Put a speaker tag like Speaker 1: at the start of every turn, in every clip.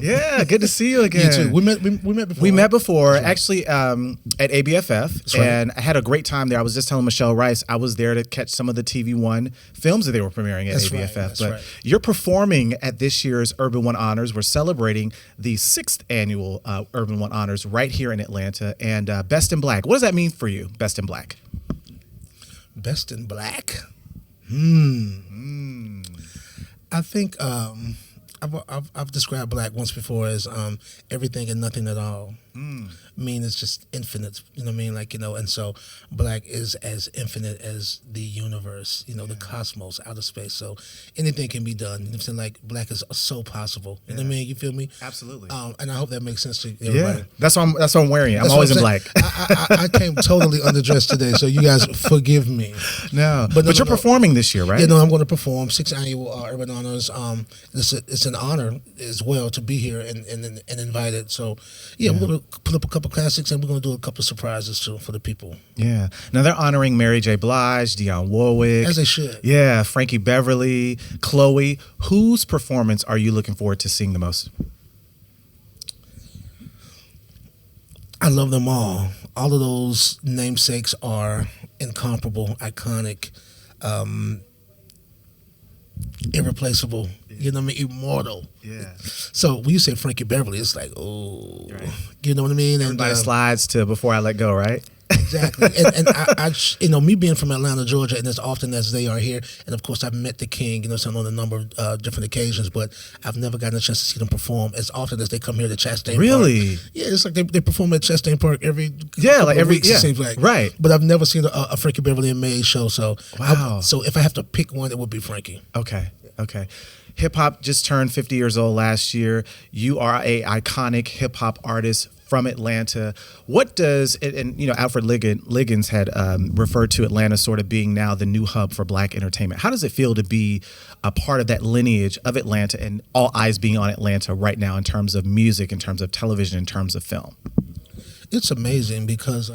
Speaker 1: too.
Speaker 2: Yeah, good to see you again.
Speaker 1: You too. We met before.
Speaker 2: We met before,
Speaker 1: Right.
Speaker 2: actually, at ABFF,
Speaker 1: right.
Speaker 2: and I had a great time there. I was just telling Michelle Rice, I was there to catch some of the TV One films that they were premiering at
Speaker 1: That's
Speaker 2: ABFF.
Speaker 1: right, that's
Speaker 2: but
Speaker 1: right.
Speaker 2: you're performing at this year's Urban One Honors. We're celebrating the 6th annual Urban One Honors right here in Atlanta. And Best in Black. What does that mean for you, Best in Black?
Speaker 1: Best in Black. I think I've described black once before as everything and nothing at all. I mean, it's just infinite. You know what I mean? Like, you know, and so black is as infinite as the universe. You know, the cosmos, outer space. So anything can be done. You know what I'm saying? Like, black is so possible. You know what I mean? You feel me?
Speaker 2: Absolutely.
Speaker 1: And I hope that makes sense to everybody.
Speaker 2: Yeah, that's why I'm wearing it. I'm
Speaker 1: That's
Speaker 2: always
Speaker 1: what
Speaker 2: in
Speaker 1: I'm
Speaker 2: black.
Speaker 1: saying. I came totally underdressed today, so you guys forgive me.
Speaker 2: No, but you're performing this year, right?
Speaker 1: Yeah, no, I'm going to perform 6th annual Urban Honors. It's an honor as well to be here and invited. So yeah, we're going to put up a couple classics and we're going to do a couple of surprises too for the people.
Speaker 2: Yeah. Now they're honoring Mary J. Blige, Dionne Warwick.
Speaker 1: As they should.
Speaker 2: Yeah, Frankie Beverly, Chloe. Whose performance are you looking forward to seeing the most?
Speaker 1: I love them all. All of those namesakes are incomparable, iconic, irreplaceable. You know what I mean? Immortal.
Speaker 2: Yeah.
Speaker 1: So when you say Frankie Beverly, it's like, oh,
Speaker 2: Right.
Speaker 1: you know what I mean?
Speaker 2: Everybody
Speaker 1: And
Speaker 2: slides to Before I Let Go, right?
Speaker 1: exactly. And I, you know, me being from Atlanta, Georgia, and as often as they are here, and of course I've met the King, you know, so on a number of different occasions, but I've never gotten a chance to see them perform as often as they come here to Chastain
Speaker 2: Really?
Speaker 1: Park. Yeah, it's like they perform at Chastain Park every
Speaker 2: Like every
Speaker 1: weeks, it seems like.
Speaker 2: right.
Speaker 1: But I've never seen a Frankie Beverly and Mays show, so
Speaker 2: Wow.
Speaker 1: so if I have to pick one, it would be Frankie.
Speaker 2: Okay. Hip hop just turned 50 years old last year. You are a iconic hip hop artist from Atlanta. What does and you know, Alfred Liggins had referred to Atlanta sort of being now the new hub for black entertainment. How does it feel to be a part of that lineage of Atlanta and all eyes being on Atlanta right now in terms of music, in terms of television, in terms of film?
Speaker 1: It's amazing because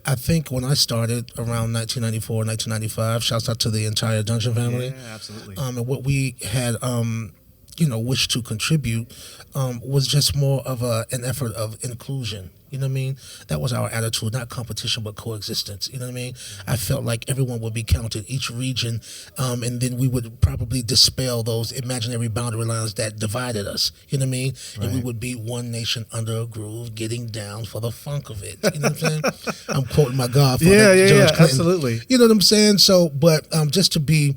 Speaker 1: I think when I started around 1994, 1995, shouts out to the entire Dungeon family.
Speaker 2: Yeah, absolutely.
Speaker 1: And what we had, you know, wished to contribute was just more of an effort of inclusion. You know what I mean? That was our attitude, not competition, but coexistence. You know what I mean? I felt like everyone would be counted, each region, and then we would probably dispel those imaginary boundary lines that divided us. You know what I mean?
Speaker 2: Right.
Speaker 1: And we would be one nation under a groove, getting down for the funk of it. You know what I'm saying? I'm quoting my godfather, George Clinton.
Speaker 2: Absolutely.
Speaker 1: You know what I'm saying? So, but just to be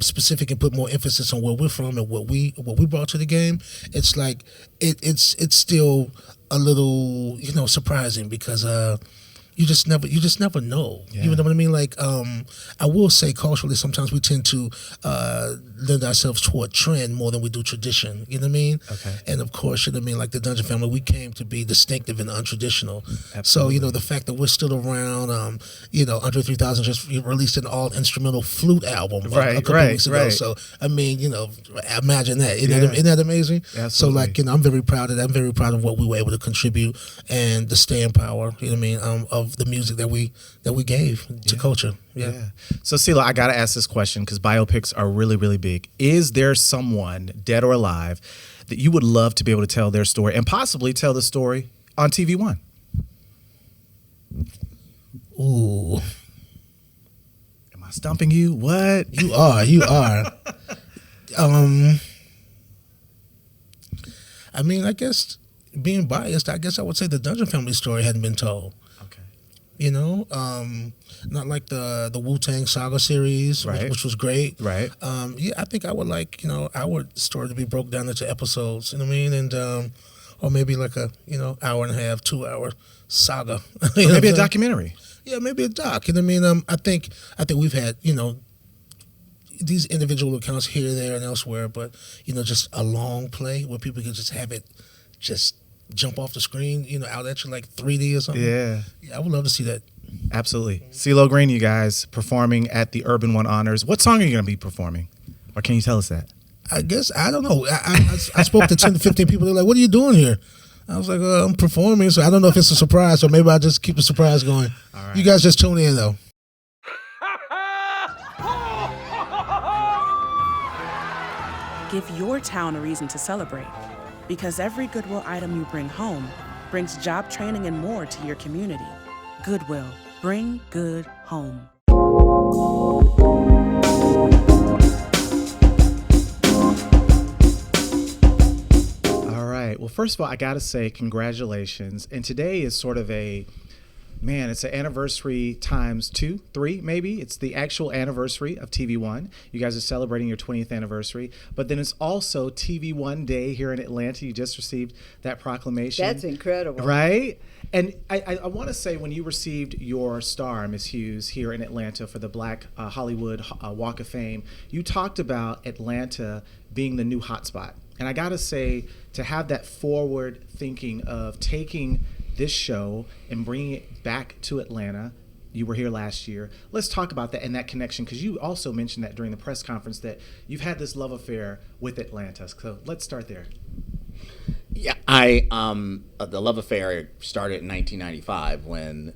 Speaker 1: specific and put more emphasis on where we're from and what we brought to the game, it's like it's still a little, you know, surprising because you just never know.
Speaker 2: Yeah.
Speaker 1: You know what I mean? Like I will say culturally sometimes we tend to lend ourselves toward trend more than we do tradition. You know what I mean?
Speaker 2: Okay.
Speaker 1: And of course, you know what I mean, like the Dungeon family, we came to be distinctive and untraditional.
Speaker 2: Absolutely.
Speaker 1: So, you know, the fact that we're still around, you know, Andre 3000 just released an all instrumental flute album a couple weeks ago.
Speaker 2: Right.
Speaker 1: So I mean, you know, imagine that.
Speaker 2: Yeah.
Speaker 1: Isn't that amazing?
Speaker 2: Absolutely.
Speaker 1: So like, you know, I'm very proud of that. I'm very proud of what we were able to contribute and the staying power, you know what I mean, of the music that we gave to culture. Yeah.
Speaker 2: So, Sela, I got to ask this question because biopics are really, really big. Is there someone, dead or alive, that you would love to be able to tell their story and possibly tell the story on TV One?
Speaker 1: Ooh.
Speaker 2: Am I stumping you? What?
Speaker 1: You are. I mean, I guess being biased, I guess I would say the Dungeon family story hadn't been told.
Speaker 2: Okay.
Speaker 1: You know, not like the Wu-Tang Saga series,
Speaker 2: Right.
Speaker 1: which was great.
Speaker 2: Right.
Speaker 1: Yeah, I think I would like, you know, our story to be broke down into episodes, you know what I mean? And or maybe like a, you know, hour and a half, 2 hour saga.
Speaker 2: Or maybe a documentary.
Speaker 1: Yeah, maybe a doc. You know what I mean? I think we've had, you know, these individual accounts here, there, and elsewhere, but, you know, just a long play where people can just have it just jump off the screen, you know, out at you like 3D or something.
Speaker 2: Yeah.
Speaker 1: Yeah, I would love to see that.
Speaker 2: Absolutely. CeeLo Green, you guys, performing at the Urban One Honors. What song are you going to be performing? Or can you tell us that?
Speaker 1: I guess, I don't know. I spoke to 10 to 15 people. They're like, what are you doing here? I was like, I'm performing, so I don't know if it's a surprise, or maybe I'll just keep the surprise going.
Speaker 2: All right.
Speaker 1: You guys just tune in, though.
Speaker 3: Give your town a reason to celebrate. Because every Goodwill item you bring home brings job training and more to your community. Goodwill. Bring good home.
Speaker 2: All right. Well, first of all, I got to say congratulations. And today is sort of it's an anniversary times 2, 3, maybe. It's the actual anniversary of TV1. You guys are celebrating your 20th anniversary. But then it's also TV1 Day here in Atlanta. You just received that proclamation.
Speaker 4: That's incredible.
Speaker 2: Right? And I want to say when you received your star, Ms. Hughes, here in Atlanta for the Black Hollywood Walk of Fame, you talked about Atlanta being the new hotspot. And I got to say, to have that forward thinking of taking this show and bringing it back to Atlanta. You were here last year. Let's talk about that and that connection, because you also mentioned that during the press conference that you've had this love affair with Atlanta. So let's start there.
Speaker 5: Yeah, the love affair started in 1995 when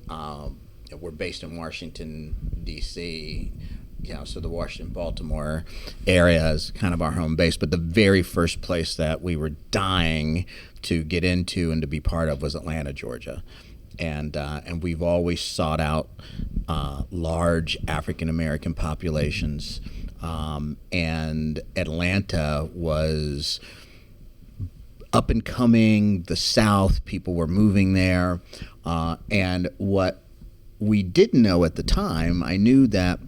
Speaker 5: we're based in Washington, D.C., so the Washington-Baltimore area is kind of our home base. But the very first place that we were dying to get into and to be part of was Atlanta, Georgia. And we've always sought out large African-American populations. And Atlanta was up and coming, the South, people were moving there. And what we didn't know at the time, I knew that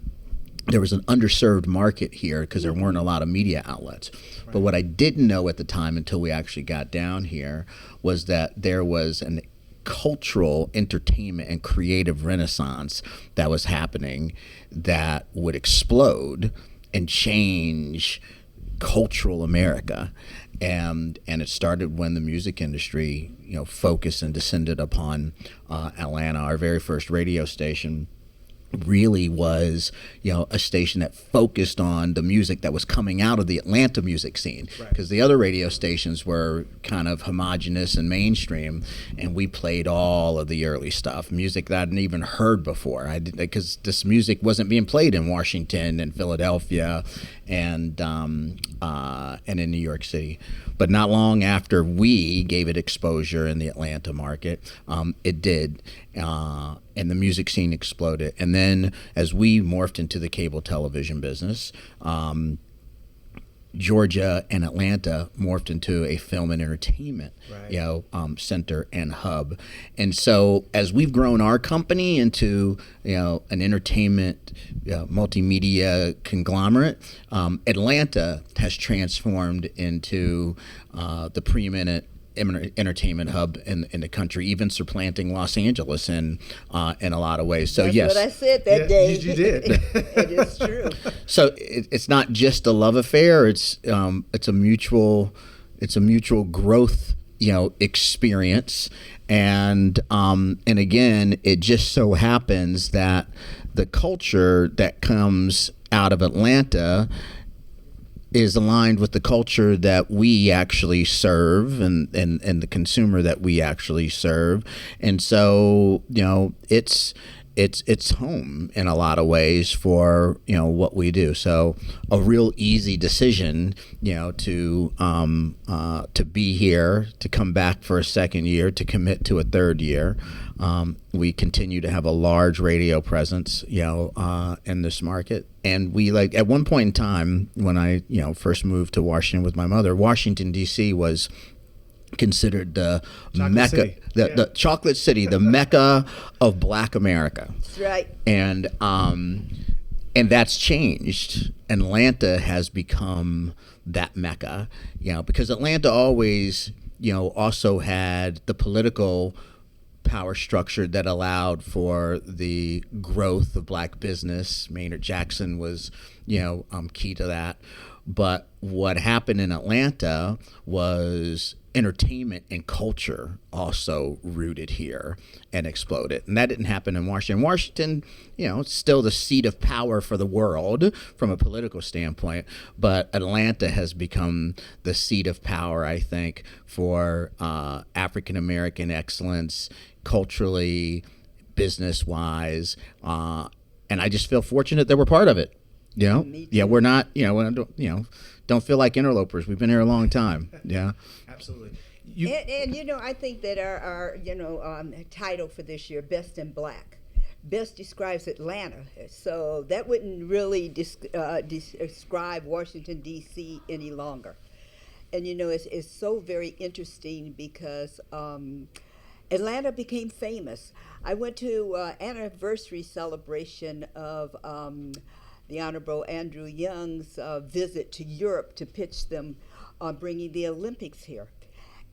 Speaker 5: there was an underserved market here because there weren't a lot of media outlets. Right. But what I didn't know at the time until we actually got down here was that there was an cultural entertainment and creative renaissance that was happening that would explode and change cultural America. And it started when the music industry, focused and descended upon Atlanta. Our very first radio station really was, a station that focused on the music that was coming out of the Atlanta music scene, because the other radio stations were kind of homogenous and mainstream, and we played all of the early stuff, music that I hadn't even heard before. Because this music wasn't being played in Washington and Philadelphia and in New York City. But not long after we gave it exposure in the Atlanta market, it did. And the music scene exploded. And then as we morphed into the cable television business, Georgia and Atlanta morphed into a film and entertainment center and hub. And so as we've grown our company into an entertainment multimedia conglomerate, Atlanta has transformed into the preeminent entertainment hub in the country, even supplanting Los Angeles in a lot of ways. So
Speaker 4: that's
Speaker 5: yes,
Speaker 4: what I said that day.
Speaker 2: You did.
Speaker 4: It is true.
Speaker 5: So it's not just a love affair. It's a mutual growth experience. And again, it just so happens that the culture that comes out of Atlanta is aligned with the culture that we actually serve and the consumer that we actually serve. And so, it's home in a lot of ways for, what we do. So a real easy decision, to be here, to come back for a second year, to commit to a third year. We continue to have a large radio presence, in this market. And we at one point in time when I, first moved to Washington with my mother, Washington, D.C. was considered the Mecca, the chocolate city, the Mecca of Black America.
Speaker 4: That's right.
Speaker 5: And that's changed. Atlanta has become that Mecca, because Atlanta always, also had the political power structure that allowed for the growth of Black business. Maynard Jackson was, key to that. But what happened in Atlanta was entertainment and culture also rooted here and exploded. And that didn't happen in Washington. Washington, it's still the seat of power for the world from a political standpoint, but Atlanta has become the seat of power, I think, for African-American excellence, culturally, business-wise, and I just feel fortunate that we're part of it. Yeah,
Speaker 4: Me
Speaker 5: yeah,
Speaker 4: too.
Speaker 5: we're not, don't feel like interlopers. We've been here a long time. Yeah.
Speaker 2: Absolutely.
Speaker 4: And I think that our title for this year, Best in Black, best describes Atlanta. So that wouldn't really describe Washington, D.C. any longer. And it's so very interesting because Atlanta became famous. I went to anniversary celebration of the Honorable Andrew Young's visit to Europe to pitch them on bringing the Olympics here.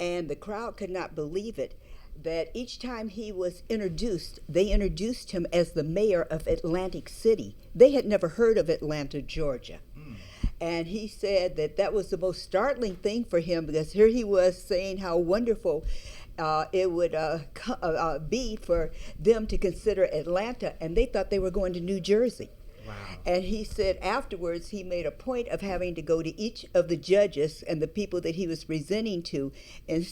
Speaker 4: And the crowd could not believe it, that each time he was introduced, they introduced him as the mayor of Atlantic City. They had never heard of Atlanta, Georgia. And he said that that was the most startling thing for him, because here he was saying how wonderful it would be for them to consider Atlanta, and they thought they were going to New Jersey.
Speaker 2: Wow.
Speaker 4: And he said afterwards he made a point of having to go to each of the judges and the people that he was presenting to and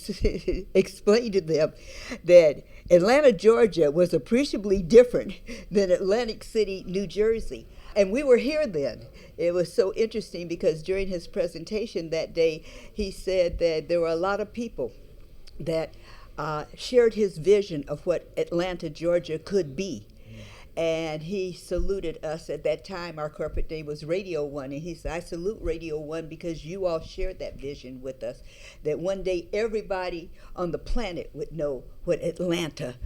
Speaker 4: explain to them that Atlanta, Georgia was appreciably different than Atlantic City, New Jersey. And we were here then. It was so interesting because during his presentation that day, he said that there were a lot of people that shared his vision of what Atlanta, Georgia could be. And he saluted us at that time. Our corporate day was Radio One. And he said, I salute Radio One because you all shared that vision with us, that one day everybody on the planet would know what Atlanta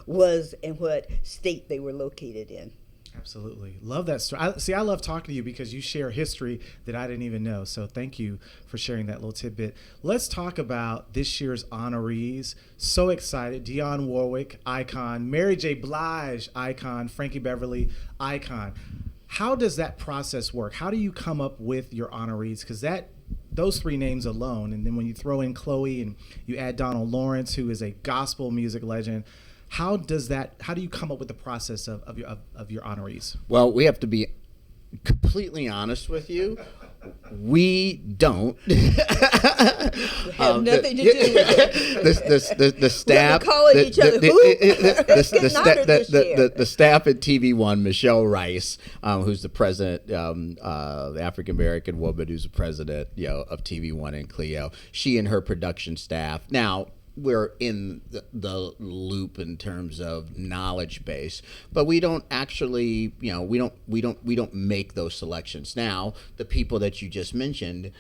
Speaker 4: was and what state they were located in.
Speaker 2: Absolutely. Love that story. I love talking to you because you share history that I didn't even know. So thank you for sharing that little tidbit. Let's talk about this year's honorees. So excited. Dionne Warwick, icon. Mary J. Blige, icon. Frankie Beverly, icon. How does that process work? How do you come up with your honorees? Because those three names alone, and then when you throw in Chloe and you add Donald Lawrence, who is a gospel music legend, how do you come up with the process of your honorees?
Speaker 5: Well, we have to be completely honest with you. We don't.
Speaker 4: Have nothing to do with it.
Speaker 5: The staff.
Speaker 4: We're calling each other.
Speaker 5: The staff at TV1, Michelle Rice, who's the president, the African American woman who's the president, of TV1 and CLEO. She and her production staff. Now, we're in the loop in terms of knowledge base, but we don't actually, we don't make those selections. Now, the people that you just mentioned,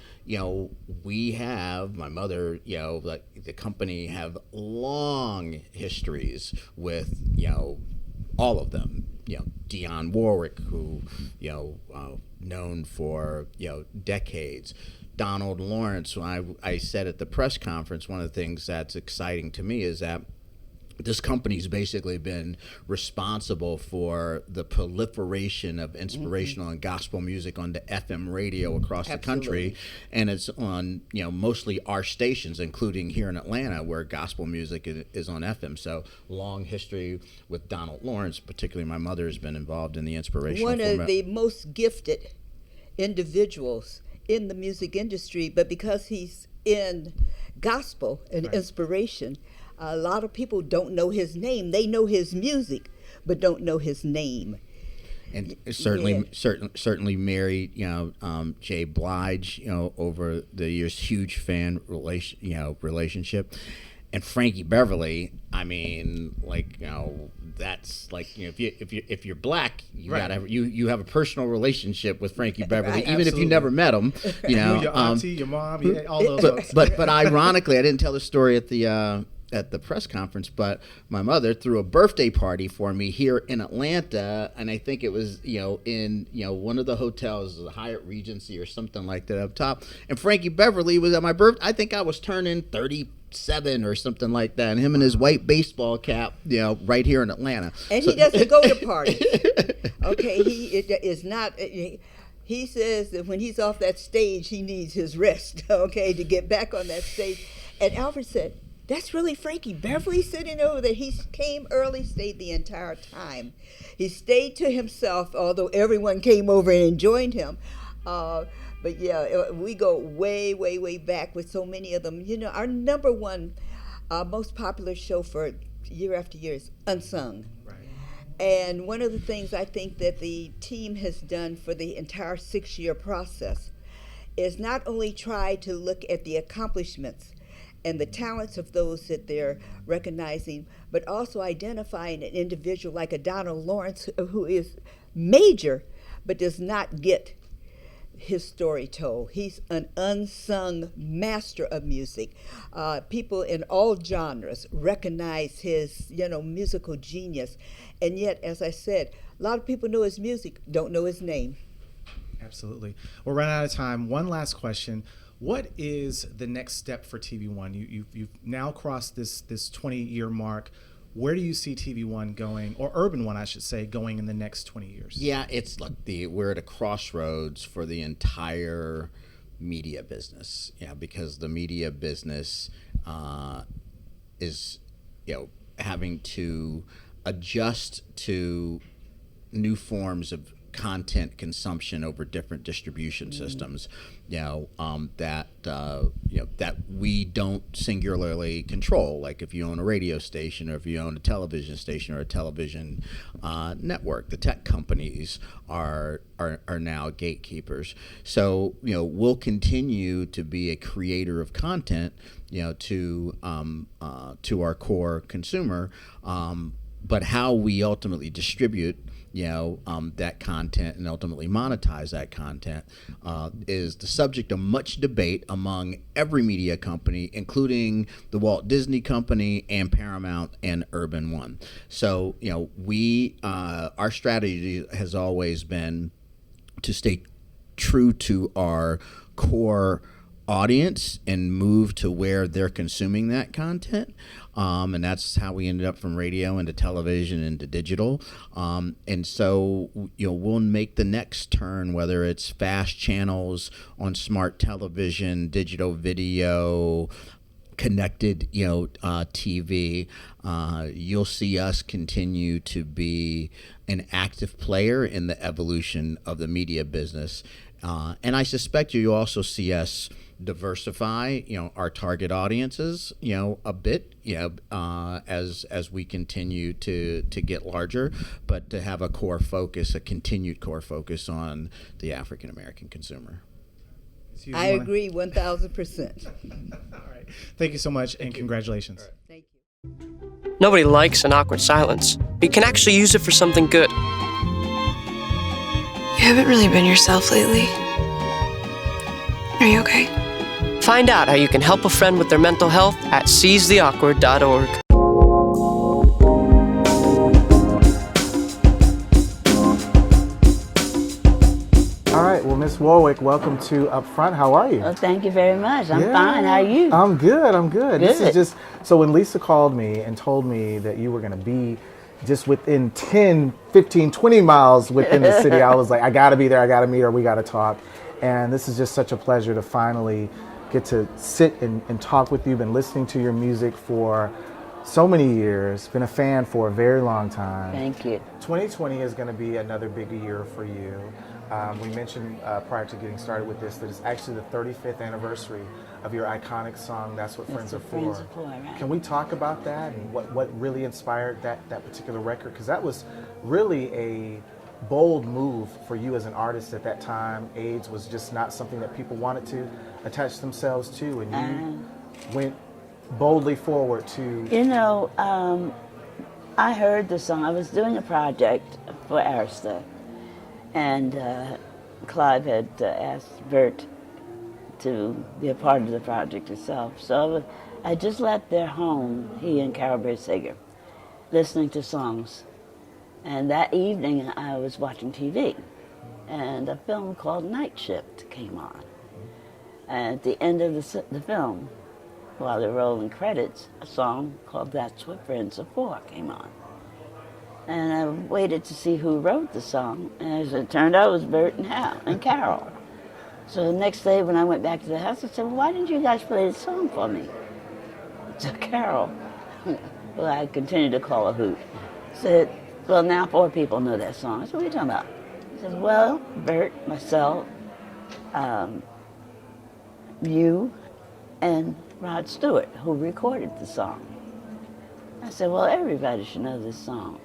Speaker 5: we have, my mother, like the company have long histories with, all of them. Dionne Warwick, who, known for, decades. Donald Lawrence, I said at the press conference, one of the things that's exciting to me is that this company's basically been responsible for the proliferation of inspirational and gospel music on the FM radio across the country. And it's on, mostly our stations, including here in Atlanta, where gospel music is on FM. So long history with Donald Lawrence, particularly my mother has been involved in the inspirational
Speaker 4: One of the most gifted individuals in the music industry, but because he's in gospel and inspiration, a lot of people don't know his name. They know his music, but don't know his name.
Speaker 5: And certainly Mary, J. Blige, over the years, huge fan relationship. And Frankie Beverly, I mean, that's like, if you're black, you gotta have, you have a personal relationship with Frankie Beverly, even if you never met him.
Speaker 2: Your auntie, your mom, all those.
Speaker 5: But ironically, I didn't tell the story at the press conference, but my mother threw a birthday party for me here in Atlanta, and I think it was in one of the hotels, the Hyatt Regency or something like that up top. And Frankie Beverly was at my birthday. I think I was turning 37 or something like that, and him in his white baseball cap, right here in Atlanta.
Speaker 4: And he doesn't go to parties. Okay, he is not. He says that when he's off that stage, he needs his rest. Okay, to get back on that stage. And Alfred said, "That's really Frankie Beverly sitting over there." He came early, stayed the entire time. He stayed to himself, although everyone came over and joined him. But yeah, we go way, way, way back with so many of them. Our number one most popular show for year after year is Unsung.
Speaker 2: Right.
Speaker 4: And one of the things I think that the team has done for the entire 6-year process is not only try to look at the accomplishments and the talents of those that they're recognizing, but also identifying an individual like a Donald Lawrence who is major but does not get his story told. He's an unsung master of music. People in all genres recognize his, musical genius. And yet, as I said, a lot of people know his music, don't know his name.
Speaker 2: Absolutely. We're running out of time. One last question. What is the next step for TV One? You've now crossed this 20-year mark. Where do you see TV One going, or Urban One, I should say, going in the next 20 years?
Speaker 5: Yeah, it's like we're at a crossroads for the entire media business. Yeah, because the media business is, having to adjust to new forms of content consumption over different distribution systems, that we don't singularly control. Like if you own a radio station, or if you own a television station or a television network, the tech companies are now gatekeepers. So we'll continue to be a creator of content, to our core consumer, but how we ultimately distribute that content and ultimately monetize that content is the subject of much debate among every media company, including the Walt Disney Company and Paramount and Urban One. So, our strategy has always been to stay true to our core audience and move to where they're consuming that content, and that's how we ended up from radio into television into digital, and so we'll make the next turn, whether it's fast channels on smart television, digital video, connected TV. You'll see us continue to be an active player in the evolution of the media business, and I suspect you'll also see us diversify our target audiences a bit as we continue to get larger, but to have a continued core focus on the African American consumer.
Speaker 4: I agree 1,000%.
Speaker 2: All right, thank you so much, and congratulations.
Speaker 4: Right. Thank you.
Speaker 6: Nobody likes an awkward silence, but you can actually use it for something good.
Speaker 7: You haven't really been yourself lately. Are you okay?
Speaker 6: Find out how you can help a friend with their mental health at seizetheawkward.org.
Speaker 2: All right, well, Ms. Warwick, welcome to UpFront. How are you?
Speaker 8: Well, thank you very much. I'm fine. How are you?
Speaker 2: I'm good.
Speaker 8: Good.
Speaker 2: This is just, so when Lisa called me and told me that you were going to be just within 10, 15, 20 miles within the city, I was like, I got to be there. I got to meet her. We got to talk. And this is just such a pleasure to finally get to sit and talk with you. Been listening to your music for so many years, been a fan for a very long time.
Speaker 8: Thank you.
Speaker 2: 2020 is going to be another big year for you. We mentioned prior to getting started with this that it's actually the 35th anniversary of your iconic song, That's What Friends Are For.
Speaker 8: Right.
Speaker 2: Can we talk about that and what really inspired that particular record? Because that was really a bold move for you as an artist at that time. AIDS was just not something that people wanted to attach themselves to, and you went boldly forward to...
Speaker 8: I heard the song. I was doing a project for Arista, and Clive had asked Bert to be a part of the project itself. So I just left their home, he and Carol Bersager, listening to songs. And that evening I was watching TV, and a film called Night Shift came on. And at the end of the film, while they're rolling credits, a song called That's What Friends Are For came on. And I waited to see who wrote the song, and as it turned out, it was Bert and Carol. So the next day when I went back to the house, I said, well, why didn't you guys play the song for me? So Carol, who I continued to call a hoot, said, well, now 4 people know that song. I said, what are you talking about? He said, well, Bert, myself, you, and Rod Stewart, who recorded the song. I said, well, everybody should know this song.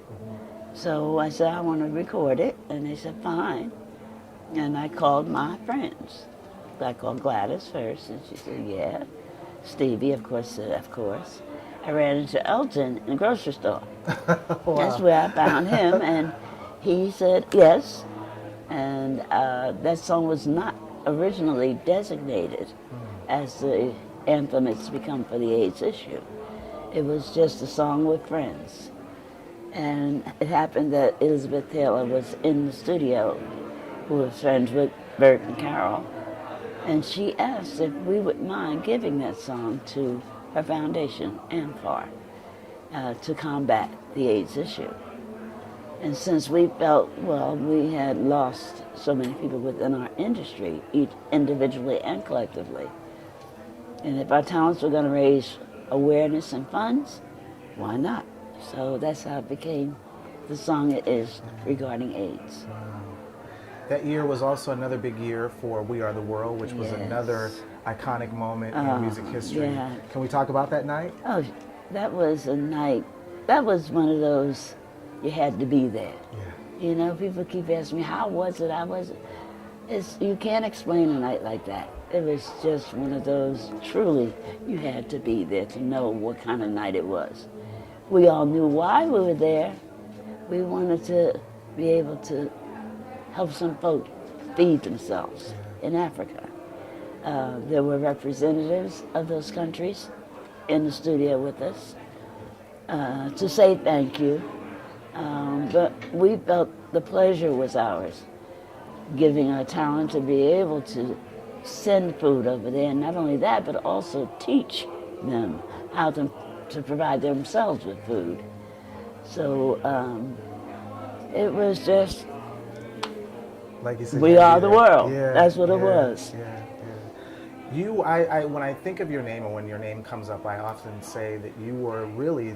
Speaker 8: So I said, I want to record it. And they said, fine. And I called my friends. I called Gladys first, and she said, yeah. Stevie, of course, said, of course. I ran into Elton in the grocery store.
Speaker 2: Wow.
Speaker 8: That's where I found him, and he said yes. And that song was not originally designated as the anthem it's become for the AIDS issue. It was just a song with friends. And it happened that Elizabeth Taylor was in the studio, who was friends with Bert and Carol, and she asked if we would mind giving that song to her foundation, AMFAR, to combat the AIDS issue. And since we felt, well, we had lost so many people within our industry, each individually and collectively, and if our talents were going to raise awareness and funds, why not? So that's how it became the song it is regarding AIDS.
Speaker 2: That year was also another big year for We Are the World, which was another iconic moment in music history.
Speaker 8: Yeah.
Speaker 2: Can we talk about that night?
Speaker 8: Oh, that was a night, that was one of those, you had to be there.
Speaker 2: Yeah.
Speaker 8: You know, people keep asking me, how was it? You can't explain a night like that. It was just one of those, truly, you had to be there to know what kind of night it was. We all knew why we were there. We wanted to be able to help some folk feed themselves in Africa. There were representatives of those countries in the studio with us to say thank you. But we felt the pleasure was ours, giving our talent to be able to send food over there, and not only that, but also teach them how to provide themselves with food. So it was just,
Speaker 2: Like you said,
Speaker 8: we are the world.
Speaker 2: Yeah,
Speaker 8: That's what it was.
Speaker 2: You, when I think of your name, and when your name comes up, I often say that you were really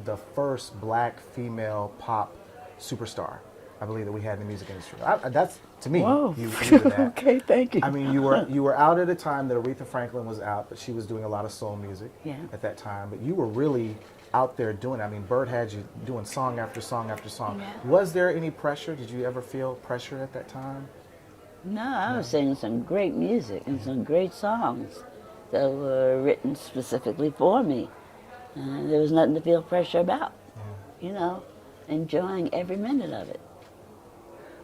Speaker 2: the first black female pop superstar, I believe, that we had in the music industry. That's, to me,
Speaker 8: Whoa.
Speaker 2: you were that.
Speaker 8: Okay, thank you.
Speaker 2: I mean, you were out at a time that Aretha Franklin was out, but she was doing a lot of soul music at that time. But you were really out there doing it. I mean, Bert had you doing song after song after song.
Speaker 8: Yeah.
Speaker 2: Was there any pressure? Did you ever feel pressure at that time?
Speaker 8: No, I was singing some great music and some great songs that were written specifically for me. There was nothing to feel pressure about. You know, enjoying every minute of it.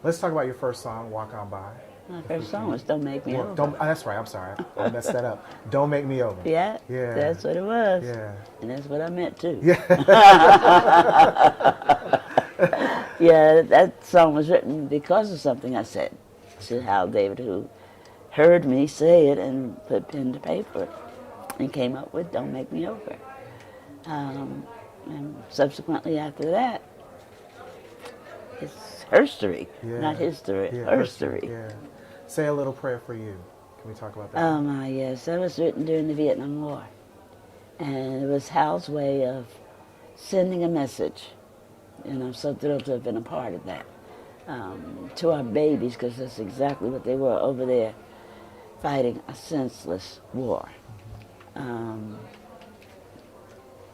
Speaker 2: Let's talk about your first song, Walk On By.
Speaker 8: My first song was Don't Make Me Over.
Speaker 2: That's right, I'm sorry. I messed that up. Don't Make Me Over.
Speaker 8: Yeah,
Speaker 2: Yeah.
Speaker 8: that's what it was.
Speaker 2: Yeah.
Speaker 8: And that's what I meant too.
Speaker 2: Yeah.
Speaker 8: Yeah, that song was written because of something I said to Hal David, who heard me say it and put pen to paper and came up with Don't Make Me Over. And subsequently after that, it's herstory, not history, herstory.
Speaker 2: Yeah. Say a Little Prayer for You. Can we talk about that?
Speaker 8: Oh my, yes, that was written during the Vietnam War. And it was Hal's way of sending a message, and I'm so thrilled to have been a part of that, to our babies, because that's exactly what they were over there, fighting a senseless war.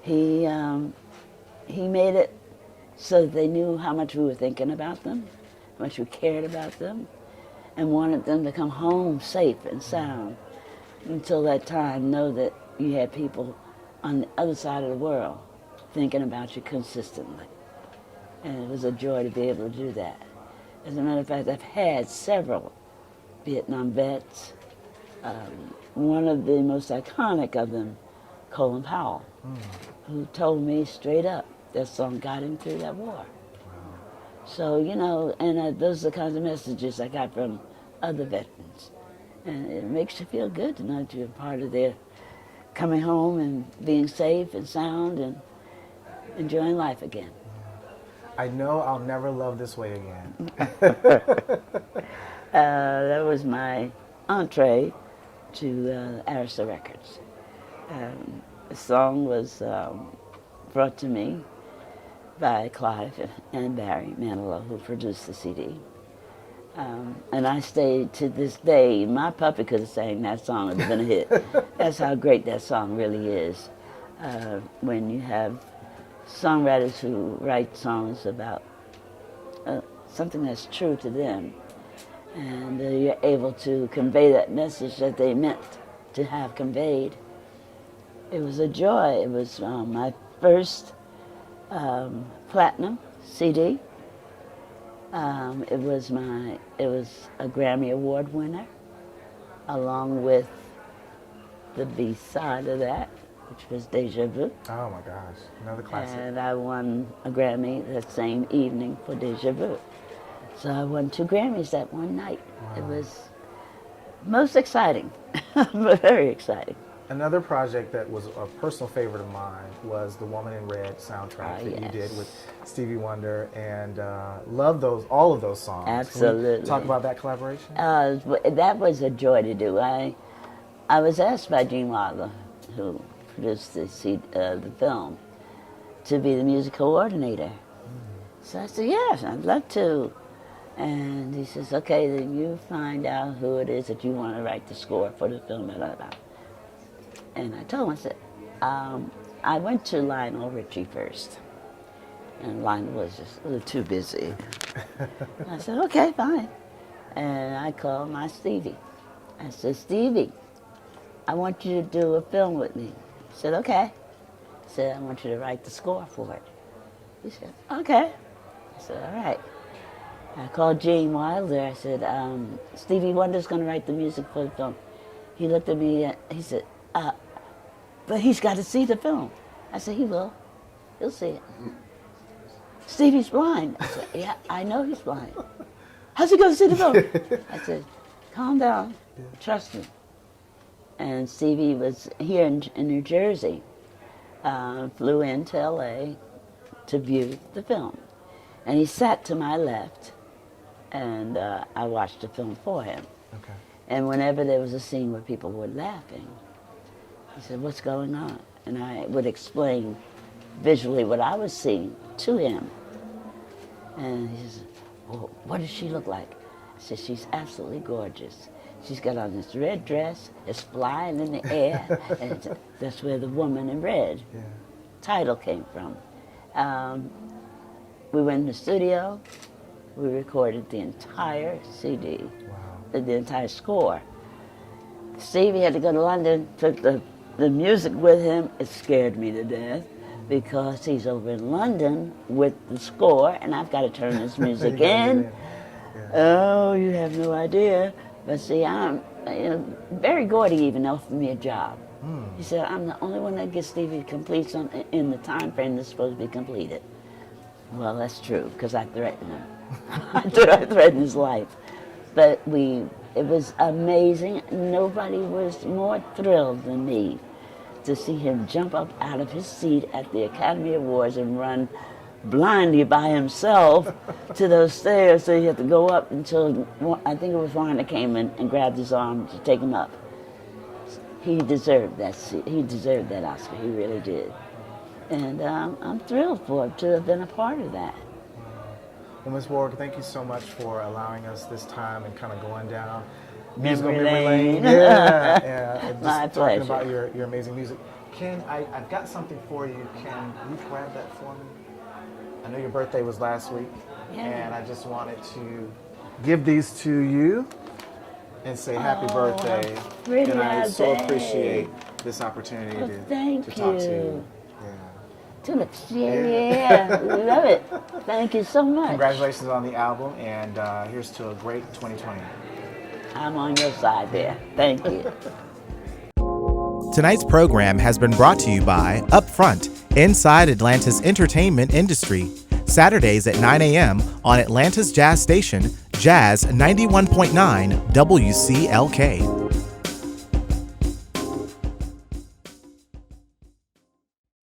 Speaker 8: He made it so that they knew how much we were thinking about them, how much we cared about them, and wanted them to come home safe and sound. Until that time, know that you had people on the other side of the world thinking about you consistently. And it was a joy to be able to do that. As a matter of fact, I've had several Vietnam vets. One of the most iconic of them, Colin Powell, who told me straight up that song got him through that war. So, you know, and those are the kinds of messages I got from other veterans. And it makes you feel good to know that you're part of their coming home and being safe and sound and enjoying life again.
Speaker 2: I know I'll never love this way again.
Speaker 8: That was my entree to Arista Records. The song was brought to me by Clive and Barry Manilow, who produced the CD. And I stayed to this day. My puppy could have sang that song, it would have been a hit. That's how great that song really is. When you have songwriters who write songs about something that's true to them. And you're able to convey that message that they meant to have conveyed. It was a joy. It was my first platinum CD. It was a Grammy Award winner, along with the B-side of that, which was Deja Vu.
Speaker 2: Oh my gosh, another classic.
Speaker 8: And I won a Grammy that same evening for Deja Vu. So I won 2 Grammys that one night.
Speaker 2: Wow.
Speaker 8: It was most exciting, very exciting.
Speaker 2: Another project that was a personal favorite of mine was the Woman in Red soundtrack that you did with Stevie Wonder, and love all of those songs.
Speaker 8: Absolutely.
Speaker 2: Can we talk about that collaboration?
Speaker 8: That was a joy to do. I was asked by Gene Wilder, who produced the film, to be the music coordinator. So I said, yes, I'd love to. And he says, okay, then you find out who it is that you want to write the score for the film. Blah, blah, blah. And I told him, I said, I went to Lionel Richie first. And Lionel was just a little too busy. I said, okay, fine. And I called my Stevie. I said, Stevie, I want you to do a film with me. He said, okay. I said, I want you to write the score for it. He said, okay. I said, all right. I called Gene Wilder. I said, Stevie Wonder's going to write the music for the film. He looked at me, he said, but he's got to see the film. I said, he will. He'll see it. Stevie's blind. I said, yeah, I know he's blind. How's he going to see the film? I said, calm down, trust me. And Stevie was here in New Jersey, flew into LA to view the film. And he sat to my left, and I watched the film for him.
Speaker 2: Okay.
Speaker 8: And whenever there was a scene where people were laughing, he said, what's going on? And I would explain visually what I was seeing to him. And he said, well, what does she look like? I said, she's absolutely gorgeous. She's got on this red dress, it's flying in the air, and that's where the Woman in Red title came from. We went in the studio, we recorded the entire CD, the entire score. Stevie had to go to London, took the music with him. It scared me to death because he's over in London with the score and I've got to turn this music in. Oh, you have no idea. But see, Barry Gordy even offered me a job. He said, I'm the only one that gets Stevie to complete something in the time frame that's supposed to be completed. Well, that's true, because I threatened him. I threatened his life. But it was amazing. Nobody was more thrilled than me to see him jump up out of his seat at the Academy Awards and run blindly by himself to those stairs. So he had to go up until, I think it was Warner came in and grabbed his arm to take him up. He deserved that seat. He deserved that Oscar. He really did. And I'm thrilled to have been a part of that.
Speaker 2: Well, Ms. Ward, thank you so much for allowing us this time and kind of going down
Speaker 8: Memory lane.
Speaker 2: Yeah, and just
Speaker 8: My
Speaker 2: talking
Speaker 8: pleasure.
Speaker 2: about your amazing music. I've got something for you. Can you grab that for me? I know your birthday was last week, and I just wanted to give these to you and say happy birthday.
Speaker 8: Pretty
Speaker 2: and I so
Speaker 8: day.
Speaker 2: Appreciate this opportunity
Speaker 8: Thank
Speaker 2: to talk to
Speaker 8: you.
Speaker 2: you.
Speaker 8: Tulips, yeah, love it. Thank you so much.
Speaker 2: Congratulations on the album, and here's to a great 2020.
Speaker 8: I'm on your side there. Thank you.
Speaker 2: Tonight's program has been brought to you by UpFront, inside Atlanta's entertainment industry. Saturdays at 9 a.m. on Atlanta's Jazz Station, Jazz 91.9 WCLK.